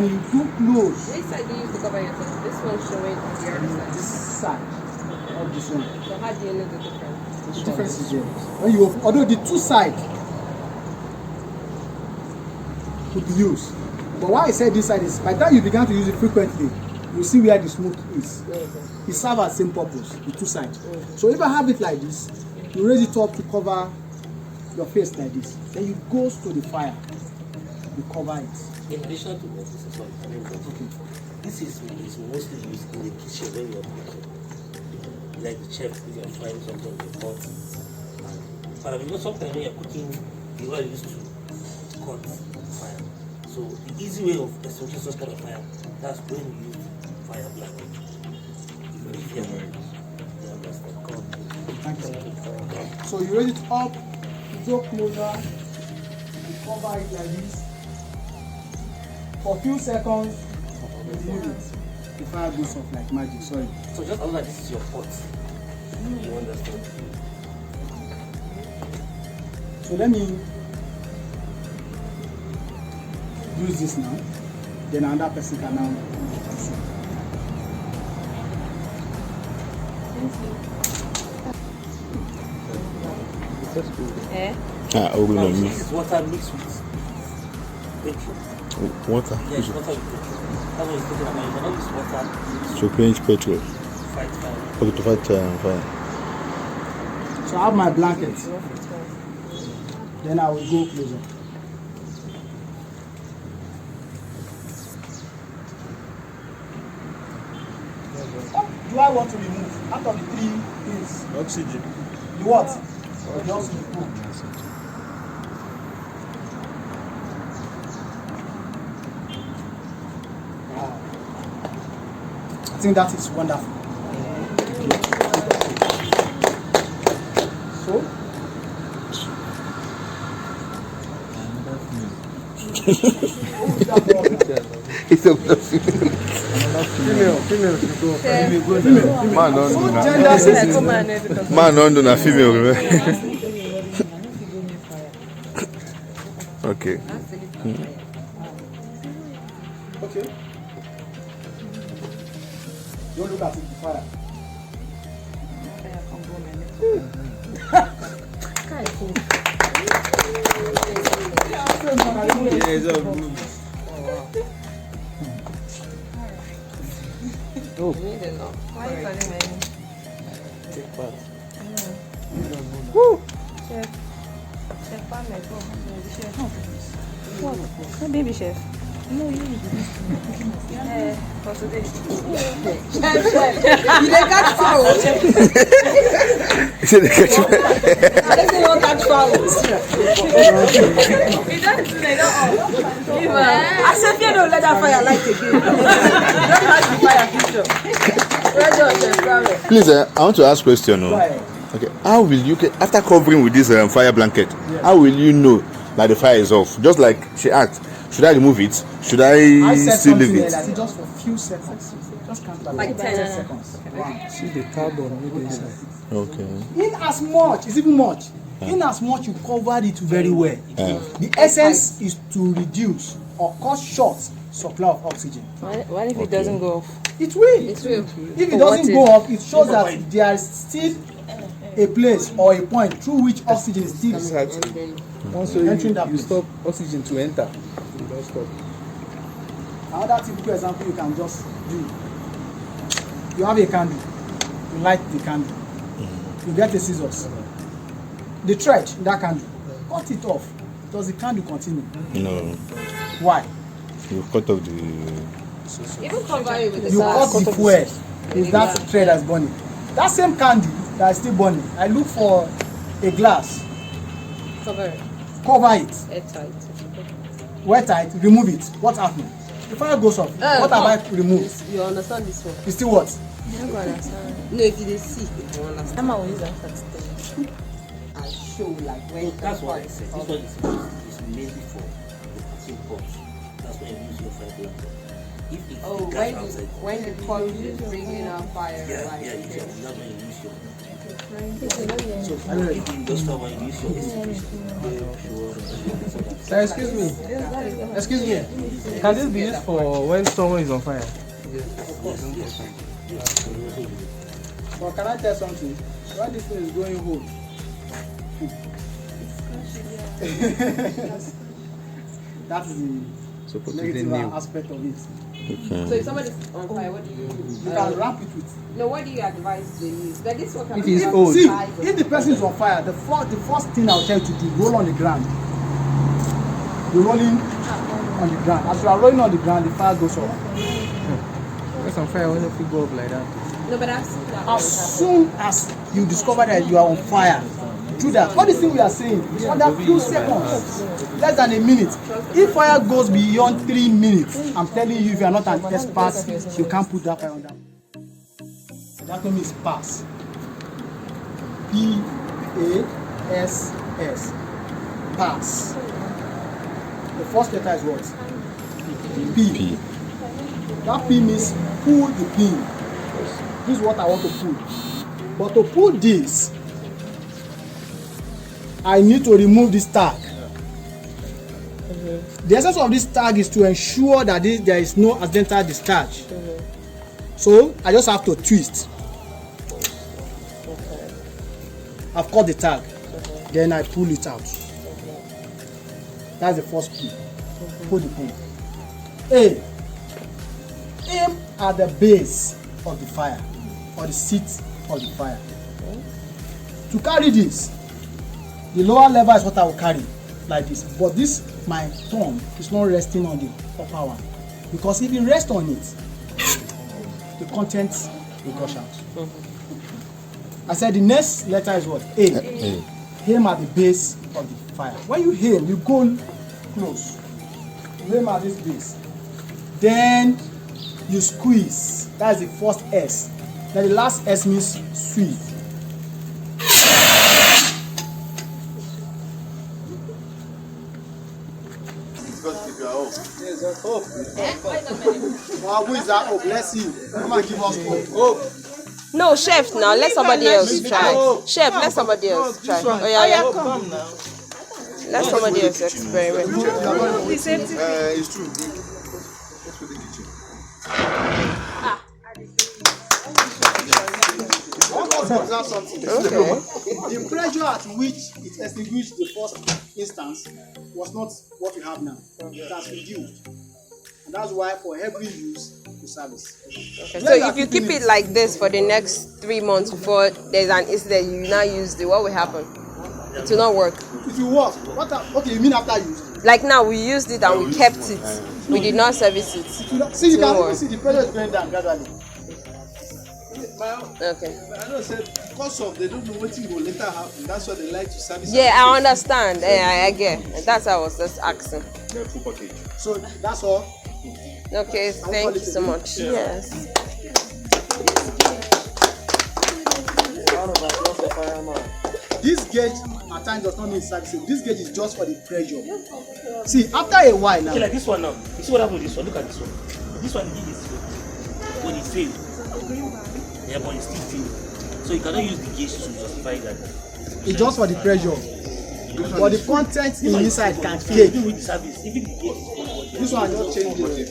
Then you do close. Which side do you use to cover your face? This one showing on the other side. This side of this one. So how do you know the difference? The difference is here. When you open, although the two sides could be used, but why I said this side is by the time you began to use it frequently, you see where the smoke is. It serves as same purpose, the two sides. So if I have it like this, you raise it up to cover your face like this. Then you go to the fire, you cover it. In addition to what this is what this is mostly used in the kitchen when you're cooking. Like the chef, if you're frying something in the pot. But because sometimes when you're cooking, you are used to cut fire. So the easy way of extinguishing such kind of fire, that's when you use fire blanket. Thank you. So you raise it up, you go closer, you cover it like this. For a few seconds, you leave it. The fire goes off like magic, sorry. So just know that this is your pot. You understand? So let me use this now. Then another person can now use it. This is water mixed with petrol. Water? Yeah, it's water with petrol. That's what he's talking about. You cannot use water To quench petrol. to fight fire. Okay, to fight fire. So I have my blanket. Then I will go closer. What do I want to remove out of the three things? Oxygen. The what? The oxygen. Wow. I think that is wonderful. So, It's a man don't do na. Man don't do na female. Okay. okay. Don't look at it, the fire. You need it now. Why are you calling me? Take part. Chef, no baby chef. No, you for today. Chef. You dey catch fowl. He said they catch me. I don't want catch fowl. I said, you don't let that fire light again. Don't catch the fire picture. Please, I want to ask a question. Okay, how will you get after covering with this fire blanket? Yes. How will you know that the fire is off? Just like she asked, should I remove it? Should I I said still leave something it? like that, just for a few seconds. Just count Like 10 seconds. Wow. See the carbon with the inside. Okay. In as much, it's even much. In as much you covered it very well. The essence is to reduce or cut short supply of oxygen. What if it doesn't go off? It will. It will. If it doesn't go up, it shows that there is still a place or a point through which oxygen is still Once entering that you place. stop oxygen to enter, you don't stop. Another typical example you can just do. You have a candle. You light the candle. You get the scissors. The thread in that candle. Cut it off. Does the candle continue? No, Why? you cut off the. Even cover it with the You cut sauce. the fuel. Is that thread that's burning? That same candle that is still burning. I look for a glass. Cover it. Cover it. Airtight. Wet tight. Remove it. What happens? The fire goes off. What have I removed? You understand this one? It's still what? You don't go understand. No, if you dey see, you understand. I'm always that. I show like when That's why I said this one is mainly for the cooking pot. That's why you use your fire blanket. If it's Oh, the gas outside, when the pot is bringing out fire, yeah, like that's when you use your So, are you ready? Just start when you use your extinguisher. Sir, excuse me. Excuse me. Can this be used for when someone is on fire? But can I tell something? Why this thing is going home? That is So the put it negative in new. aspect of it. So if somebody's on fire, what do you do? You can wrap it with. No, what do you advise they use? Like this one can If be it's used old. See, for size if the person is on fire, the first thing I'll tell you to do, roll on the ground. You're rolling on the ground. As you are rolling on the ground, the fire goes off. What's on fire when if you go up like that? No, but I've seen that. As soon as you discover that you are on fire, do that. All the thing we are saying is under few seconds, less than a minute. If fire goes beyond 3 minutes, I'm telling you, if you are not an expert, you can't put that fire on that. That name is pass. P-A-S-S. Pass. The first letter is what? P. That P means pull the pin. This is what I want to pull. But to pull this, I need to remove this tag. The essence of this tag is to ensure that there is no accidental discharge. So I just have to twist. I've cut the tag. Then I pull it out. That's the first P. Pull the pin. A. Aim at the base of the fire or the seat of the fire. To carry this, the lower lever is what I will carry, like this. But this, my thumb is not resting on the upper one. Because if you rest on it, the contents will gush out. I said the next letter is what? A. Aim at the base of the fire. When you aim, you go close. You aim at this base. Then you squeeze. That's the first S. Then the last S means sweep. Wow, who is that? Oh, bless you. Come and give us hope. No, chef, now let somebody else try. Chef, let somebody else try. Oh, yeah. Come now. Let somebody else experiment. It's true. Let's put the kitchen. Observe something. The pressure at which it extinguished the first instance was not what we have now. It has reduced. And that's why for every use, we service. Okay, so if you keep it like this for the next 3 months before there's an incident, you now use it, what will happen? It will not work. It will work. Okay, you mean after use? Like now, we used it and we kept it. We did not service it. See, you can even see the pressure is going down gradually. Okay. I know said because of they don't know what will later happen. That's why they like to service. Yeah, I understand. I get. That's why I was just asking. The full package. So that's all. Okay, thank you so much. Yes. This gauge at times does not mean servicing. This gauge is just for the pressure. See, after a while now. Okay, like this one now. You see what happened with this one? Look at this one. This one did this when it failed. Yeah, but it still failed. So you cannot use the gauge to justify that. It's just for the pressure. But the content inside can take. Even with the service, even the gauge is This one just changed it.